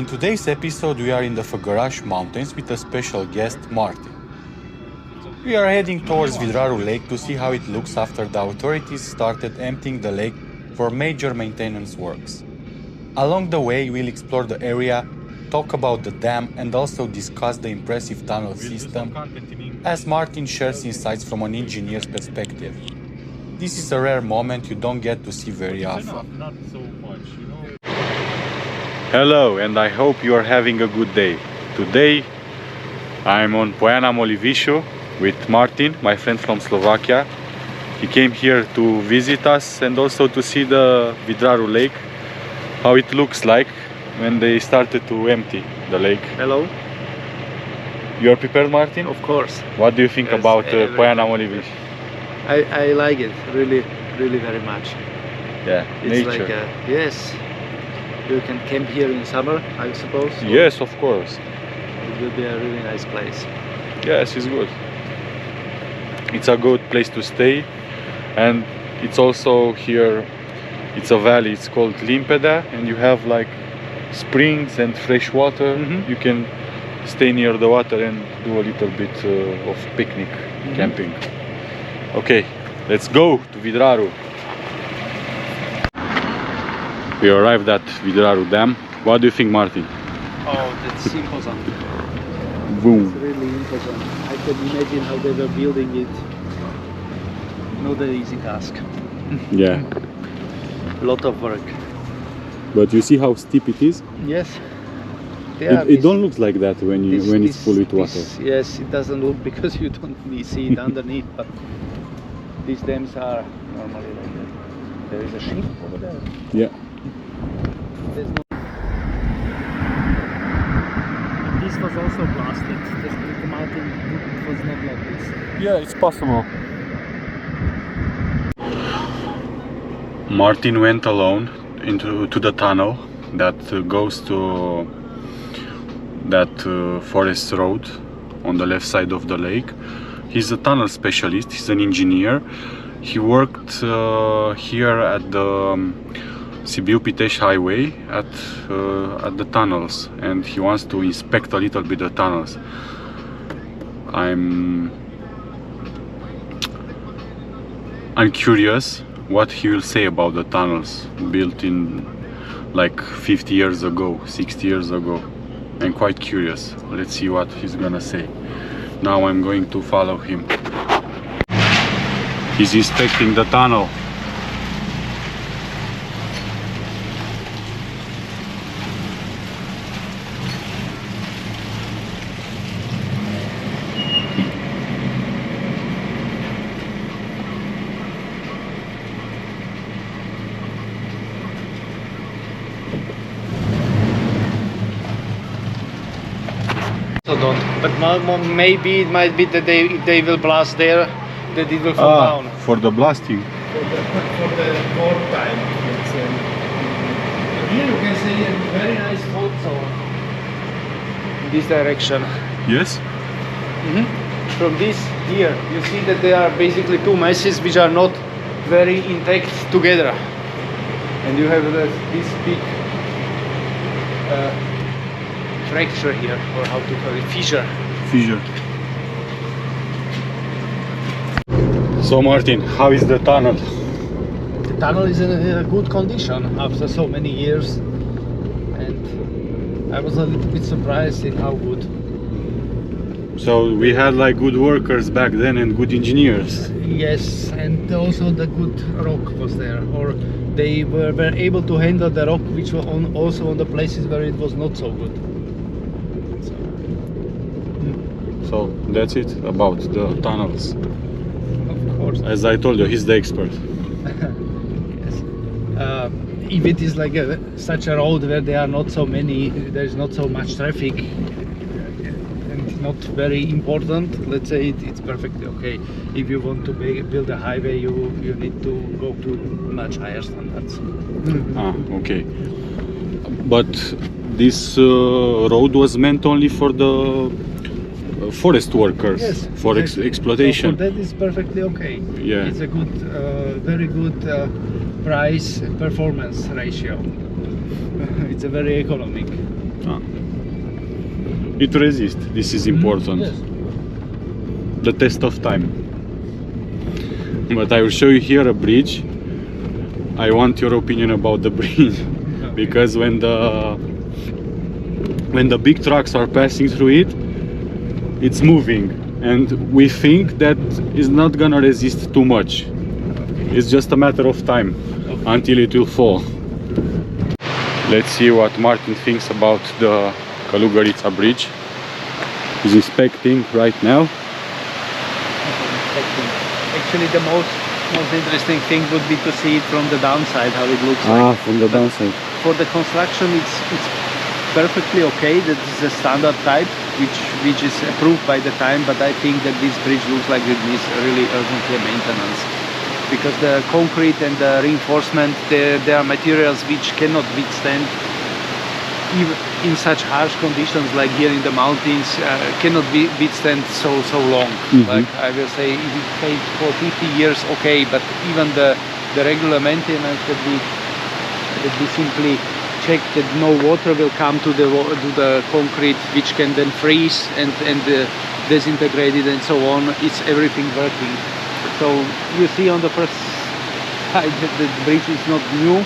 today's episode we are in the Făgăraș mountains with a special guest, Martin. We are heading towards Vidraru lake to see how it looks after the authorities started emptying the lake for major maintenance works. Along the way we'll explore the area, talk about the dam and also discuss the impressive tunnel system as Martin shares insights from an engineer's perspective. This is a rare moment you don't get to see very often. Not so much, you know. Hello, and I hope you are having a good day. Today I'm on Poiana Molivișu with Martin, my friend from Slovakia. He came here to visit us and also to see the Vidraru lake, how it looks like when they started to empty the lake. Hello. You are prepared, Martin? Of course. What do you think Yes, about Poiana Molivișu? I like it really very much. Yeah, It's nature. like yes, you can camp here in summer, I suppose. Yes, of course. It will be a really nice place. Yes, it's good. It's a good place to stay, and it's also here, it's a valley, it's called Limpeda, and you have like springs and fresh water. You can stay near the water and do a little bit of picnic, camping. Okay, let's go to Vidraru. We arrived at Vidraru Dam. What do you think, Martin? Oh, that's imposing. Boom. It's really imposing. I can imagine how they were building it. Not an easy task. Yeah. Lot of work. But you see how steep it is? Yes. It don't look like that when it's full with water. Yes, it doesn't look because you don't see it underneath, but these dams are normally like that. There is a ship over there. Yeah. There's no... This was also blasted. The mountain was not like this. Yeah, it's possible. Martin went alone to the tunnel that goes to that forest road on the left side of the lake. He's a tunnel specialist, he's an engineer. He worked here at the Sibiu-Pitești highway at the tunnels, and he wants to inspect a little bit the tunnels. I'm curious what he will say about the tunnels built in like 50 years ago, 60 years ago. I'm quite curious. Let's see what he's gonna say. Now I'm going to follow him. He's inspecting the tunnel. But maybe it might be that they will blast there, that it will fall down. For the blasting. For the fourth time, let's say. But here you can see a very nice fault zone in this direction. Yes? From this here, you see that there are basically two masses which are not very intact together. And you have this big fracture here, or how to call it, fissure. Fissure. So Martin, how is the tunnel? The tunnel is in a good condition after so many years, and I was a little bit surprised in how good. So we had like good workers back then and good engineers. Yes, and also the good rock was there, or they were able to handle the rock which were also on the places where it was not so good. So that's it about the tunnels. Of course. As I told you, he's the expert. Yes. If it is like such a road where there are not so many, there is not so much traffic, and not very important, let's say it's perfectly okay. If you want to build a highway, you need to go to much higher standards. Okay. But this road was meant only for the forest workers, yes, for exactly. exploitation. So for that is perfectly okay. Yeah. It's a good, very good price-performance ratio. It's a very economic. It resists. This is important. Yes. The test of time. But I will show you here a bridge. I want your opinion about the bridge. Because when the big trucks are passing through it, it's moving, and we think that it's not gonna resist too much. It's just a matter of time until it will fall. Let's see what Martin thinks about the Călugărița bridge. He's inspecting right now. Actually, the most interesting thing would be to see it from the downside, how it looks like. From the downside. For the construction, it's perfectly okay. That is a standard type, which is approved by the time. But I think that this bridge looks like it needs really urgently maintenance, because the concrete and the reinforcement, they are materials which cannot withstand, even in such harsh conditions like here in the mountains, cannot withstand so long. Like I will say, if it stays for 50 years, okay, but even the regular maintenance that we simply check that no water will come to the concrete, which can then freeze and disintegrate it and so on. It's everything working. So you see on the first side that the bridge is not new.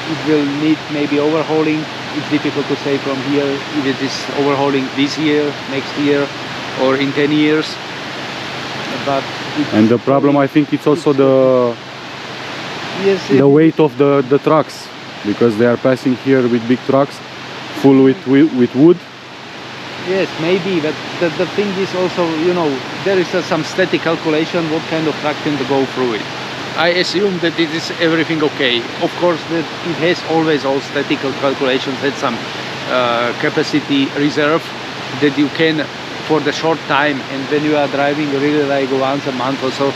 It will need maybe overhauling. It's difficult to say from here if it is overhauling this year, next year, or in 10 years. But and the problem, I think, it's also the weight of the trucks, because they are passing here with big trucks full with wood. Yes, maybe, but the thing is also, you know, there is some static calculation what kind of truck can go through it. I assume that it is everything okay. Of course, that it has always all statical calculations at some capacity reserve that you can, for the short time, and when you are driving really like once a month or so,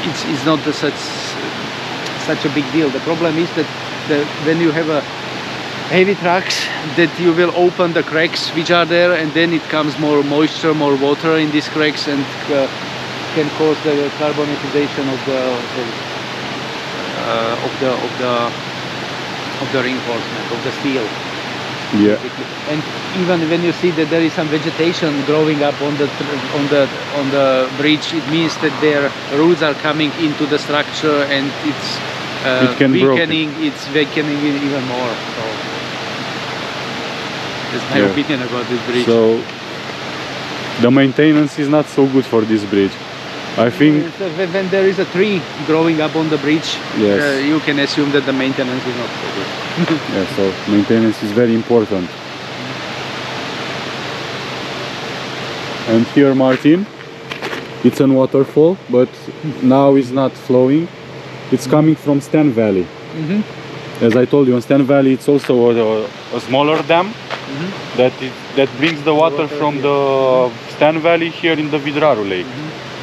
it's not such a big deal. The problem is that when you have a heavy trucks, that you will open the cracks which are there, and then it comes more moisture, more water in these cracks, and can cause the carbonization of the reinforcement of the steel. Yeah. And even when you see that there is some vegetation growing up on the bridge, it means that their roots are coming into the structure, and it's weakening. It's weakening it even more. So that's my opinion about this bridge. So the maintenance is not so good for this bridge. I think when there is a tree growing up on the bridge, yes, you can assume that the maintenance is not so good. yeah, so maintenance is very important. And here, Martin, it's a waterfall, but now it's not flowing. It's coming from Stan Valley. As I told you, on Stan Valley, it's also a smaller dam that brings the water from the Stan Valley here in the Vidraru lake.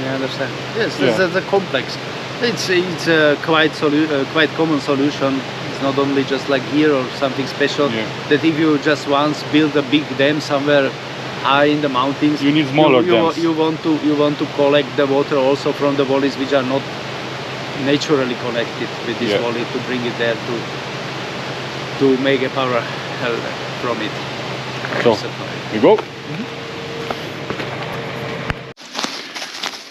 I understand. Yes, that's a complex. It's a quite common solution. It's not only just like here or something special. That if you just once build a big dam somewhere high in the mountains, you need smaller dams. You want to collect the water also from the valleys which are not naturally connected with this valley, to bring it there to make a power from it. So we go.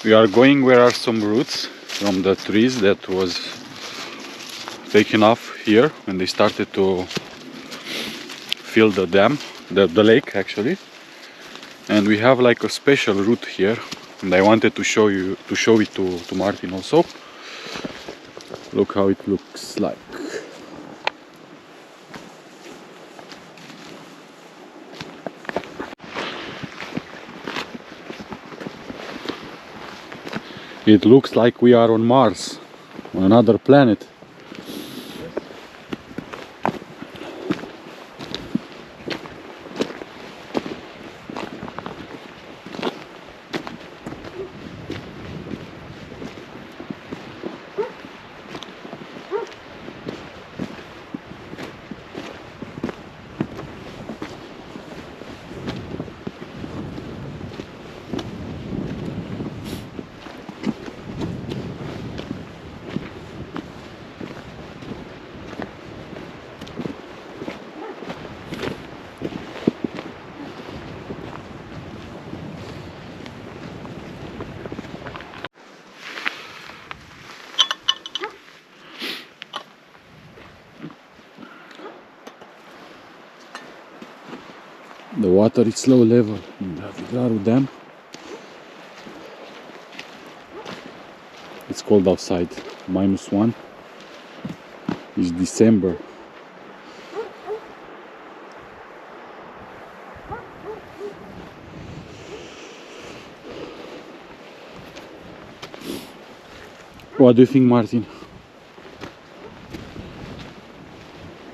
We are going where are some roots from the trees that was taken off here when they started to fill the dam, the lake actually. And we have like a special route here, and I wanted to show it to Martin also. Look how it looks like. It looks like we are on Mars, on another planet. The water is low level in the Vidaru dam. It's cold outside, -1. It's December. What do you think, Martin?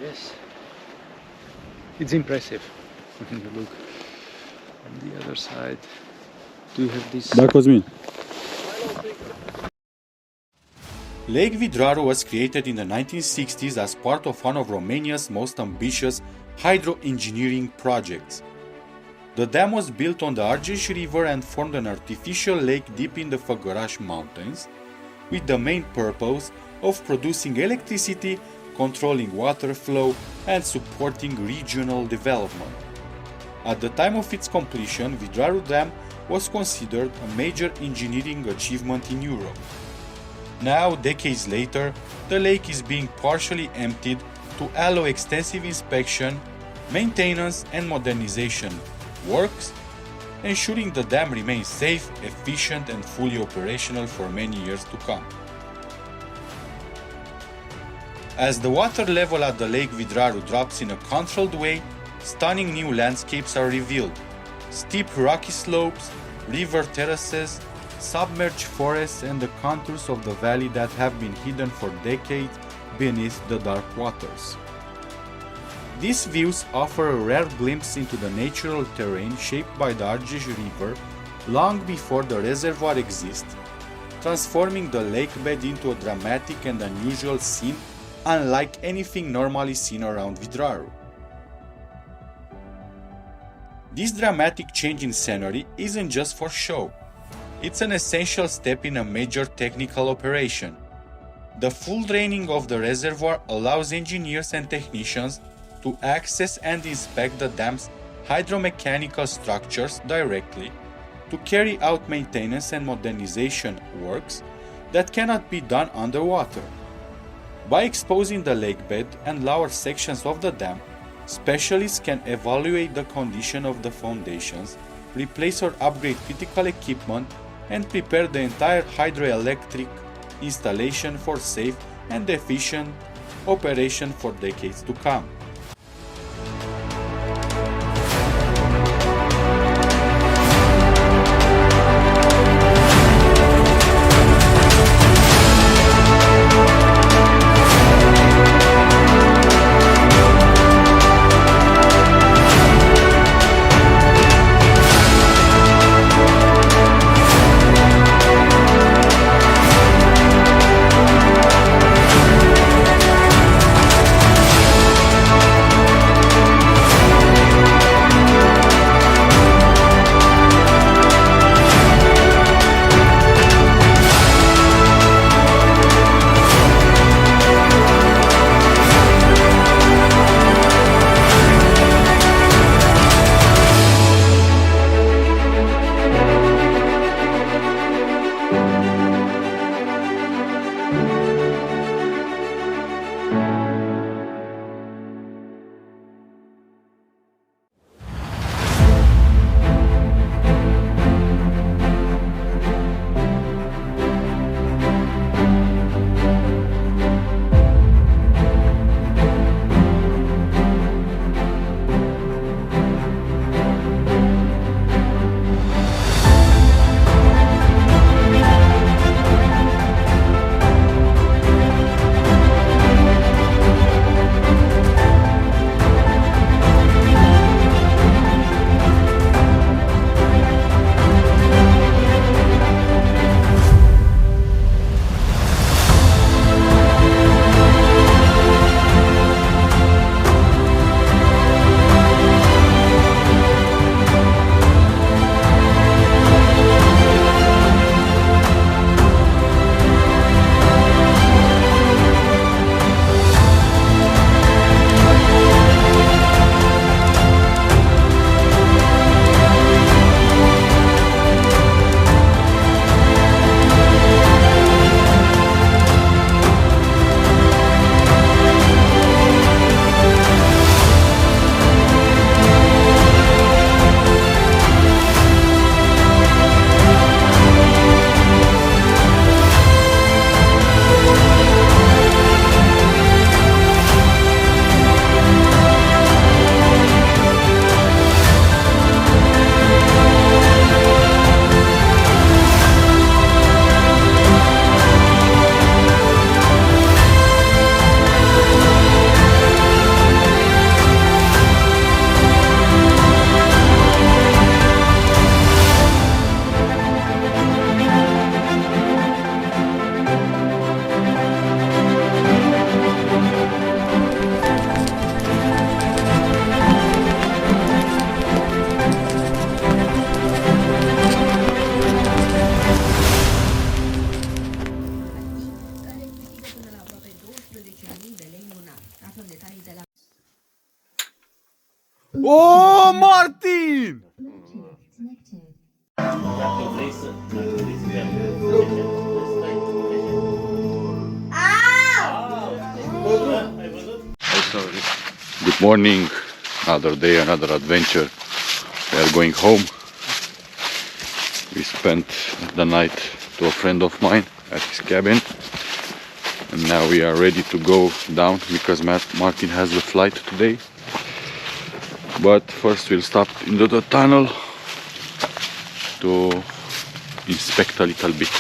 Yes, it's impressive. Look on the other side. Do you have this? Da, Cosmin. Lake Vidraru was created in the 1960s as part of one of Romania's most ambitious hydro-engineering projects. The dam was built on the Argeș River and formed an artificial lake deep in the Făgăraș Mountains, with the main purpose of producing electricity, controlling water flow, and supporting regional development. At the time of its completion, Vidraru Dam was considered a major engineering achievement in Europe. Now, decades later, the lake is being partially emptied to allow extensive inspection, maintenance and modernization works, ensuring the dam remains safe, efficient and fully operational for many years to come. As the water level at the Lake Vidraru drops in a controlled way, stunning new landscapes are revealed. Steep rocky slopes, river terraces, submerged forests and the contours of the valley that have been hidden for decades beneath the dark waters. These views offer a rare glimpse into the natural terrain shaped by the Argeș River long before the reservoir exists, transforming the lakebed into a dramatic and unusual scene unlike anything normally seen around Vidraru. This dramatic change in scenery isn't just for show. It's an essential step in a major technical operation. The full draining of the reservoir allows engineers and technicians to access and inspect the dam's hydromechanical structures directly, to carry out maintenance and modernization works that cannot be done underwater. By exposing the lakebed and lower sections of the dam, specialists can evaluate the condition of the foundations, replace or upgrade critical equipment, and prepare the entire hydroelectric installation for safe and efficient operation for decades to come. Oh, Martin! Good morning, another day, another adventure. We are going home. We spent the night to a friend of mine at his cabin. And now we are ready to go down because Martin has a flight today. But first we'll stop into the tunnel to inspect a little bit.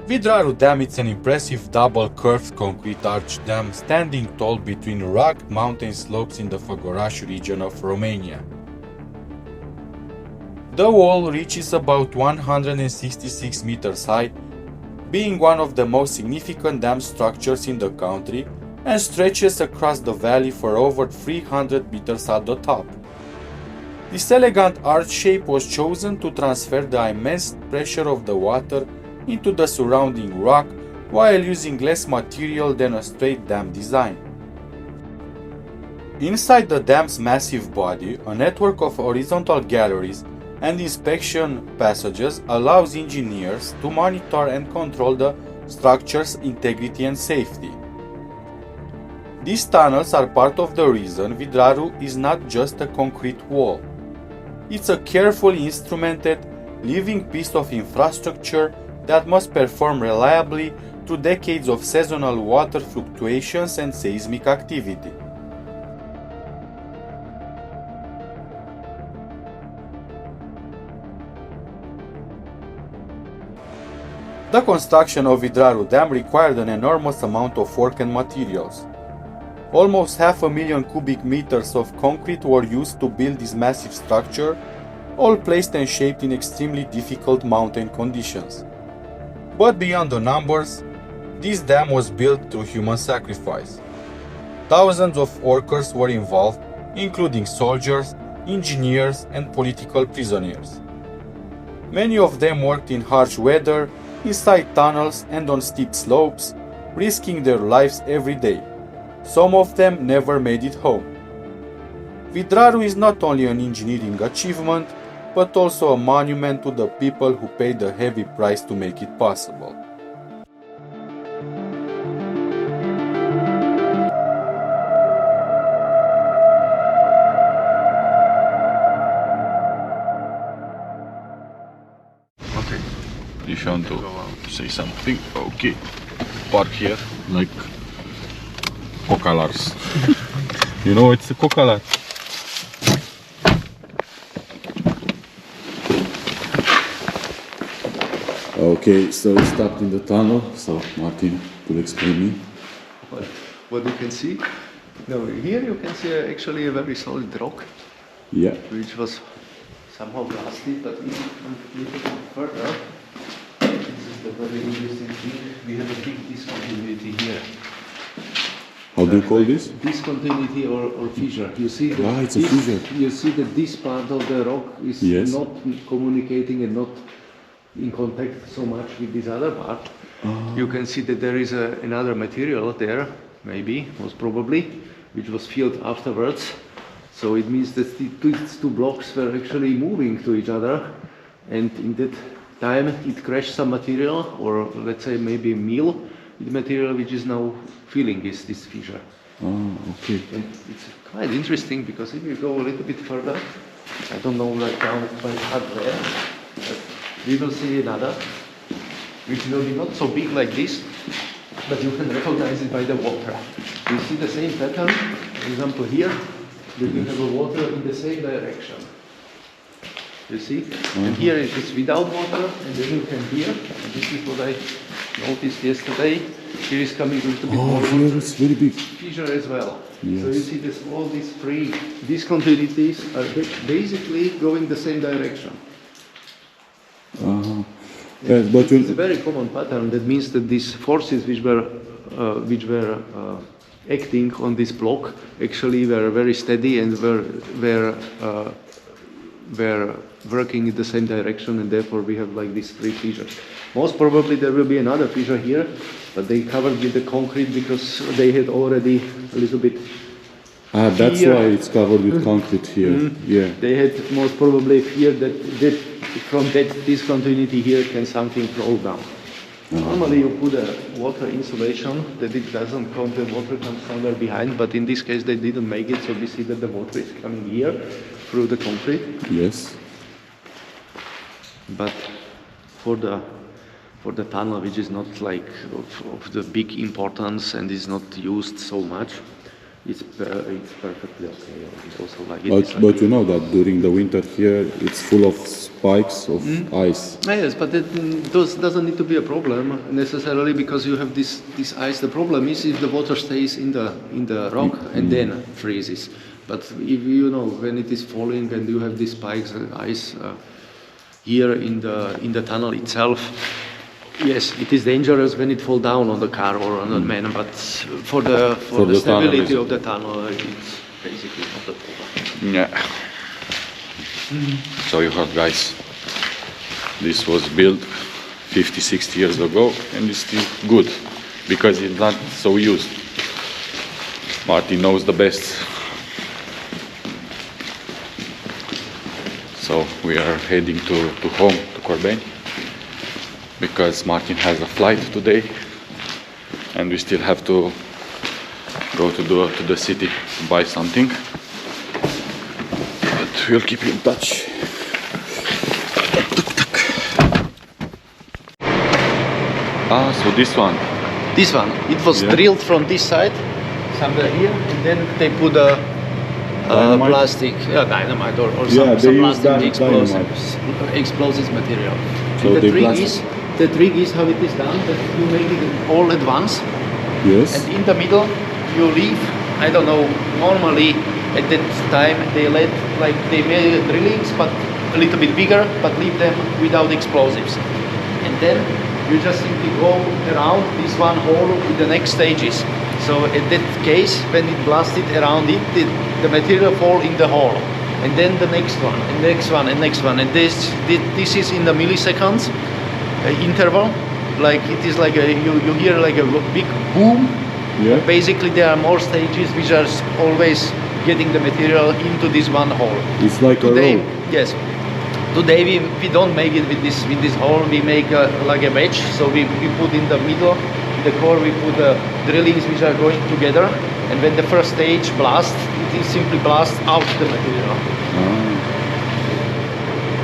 Vidraru Dam is an impressive double curved concrete arch dam standing tall between rugged mountain slopes in the Făgăraș region of Romania. The wall reaches about 166 meters high, being one of the most significant dam structures in the country and stretches across the valley for over 300 meters at the top. This elegant arch shape was chosen to transfer the immense pressure of the water into the surrounding rock while using less material than a straight dam design. Inside the dam's massive body, a network of horizontal galleries and inspection passages allows engineers to monitor and control the structure's integrity and safety. These tunnels are part of the reason Vidaru is not just a concrete wall. It's a carefully instrumented, living piece of infrastructure that must perform reliably through decades of seasonal water fluctuations and seismic activity. The construction of Vidraru Dam required an enormous amount of work and materials. Almost 500,000 cubic meters of concrete were used to build this massive structure, all placed and shaped in extremely difficult mountain conditions. But beyond the numbers, this dam was built through human sacrifice. Thousands of workers were involved, including soldiers, engineers, and political prisoners. Many of them worked in harsh weather, inside tunnels and on steep slopes, risking their lives every day. Some of them never made it home. Vidraru is not only an engineering achievement, but also a monument to the people who paid a heavy price to make it possible. Okay, if you want to say something, okay, park here like cocalars. You know it's a cocalar. Okay, so we stopped in the tunnel, so Martin will explain me. What you can see? No, here you can see actually a very solid rock, Yeah. which was somehow rusty, but if you come a little bit further, this is the very interesting thing. We have a big discontinuity here. How do you call this? Discontinuity or fissure. You see that it's a fissure. You see that this part of the rock is Yes. not communicating and not in contact so much with this other part. You can see that there is another material there, maybe, most probably, which was filled afterwards. So it means that these two blocks were actually moving to each other, and in that time it crashed some material, or let's say maybe meal material, which is now filling this fissure. Oh, okay. And it's quite interesting because if you go a little bit further, I don't know right now by heart where, but we will see another, which will be not so big like this, but you can recognize it by the water. You see the same pattern, for example here, that you have a water in the same direction. You see? And here it is without water, and then you can hear. And this is what I noticed yesterday. Here is coming a little bit more here water. it's very big. Fissure as well. Yes. So you see this, all these three discontinuities are basically going the same direction. Yes, but It's a very common pattern. That means that these forces which were acting on this block actually were very steady and were working in the same direction, and therefore we have like these three fissures. Most probably there will be another fissure here, but they covered with the concrete because they had already a little bit. that's here. why it's covered with concrete here. Yeah. They had most probably feared that from that discontinuity here can something roll down. Normally you put a water insulation that it doesn't come, the water comes somewhere behind, but in this case they didn't make it, so we see that the water is coming here through the concrete. Yes. But for the tunnel, which is not like of the big importance and is not used so much, it's perfectly okay. It's also like But you know that during the winter here it's full of spikes of ice. Yes, but it doesn't need to be a problem necessarily because you have this ice. The problem is if the water stays in the rock and then freezes. But if you know when it is falling and you have these spikes ice here in the tunnel itself, yes, it is dangerous when it falls down on the car or on the man. But for the stability of the tunnel, it's basically not a problem. Yeah. So you heard, guys, this was built 50-60 years ago and it's still good because it's not so used. Martin knows the best. So we are heading to home, to Corbeni, because Martin has a flight today and we still have to go to the city to buy something. But we'll keep you in touch. So this one. This one, it was drilled from this side, somewhere here, and then they put a plastic, dynamite or some plastic explosives material. So And the trick is how it is done, that you make it all at once, Yes. and in the middle you leave, I don't know, normally at that time they made drillings, but a little bit bigger, but leave them without explosives. And then you just simply go around this one hole with the next stages. So in that case, when it blasted around it, the material fall in the hole. And then the next one, and next one, and next one. And this is in the milliseconds interval. Like it is like you hear like a big boom. Yeah. Basically, there are more stages which are always getting the material into this one hole. It's like Today, a road. yes. Today we don't make it with this hole. We make like a wedge. So we put in the middle, in the core, we put drillings which are going together. And when the first stage blasts, it is simply blast out the material.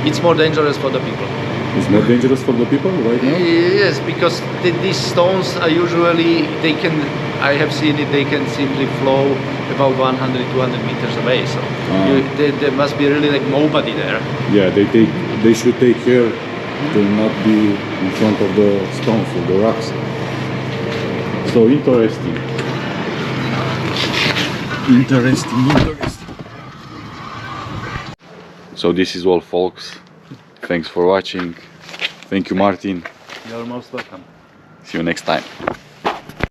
It's more dangerous for the people. It's more dangerous for the people right now? Yes, because these stones are usually, I have seen it, they can simply flow about 100-200 meters away. So there must be really like nobody there. Yeah, they should take care to not be in front of the stones or the rocks. So interesting. Interesting. So this is all, folks. Thanks for watching. Thank you, Martin. You're most welcome. See you next time.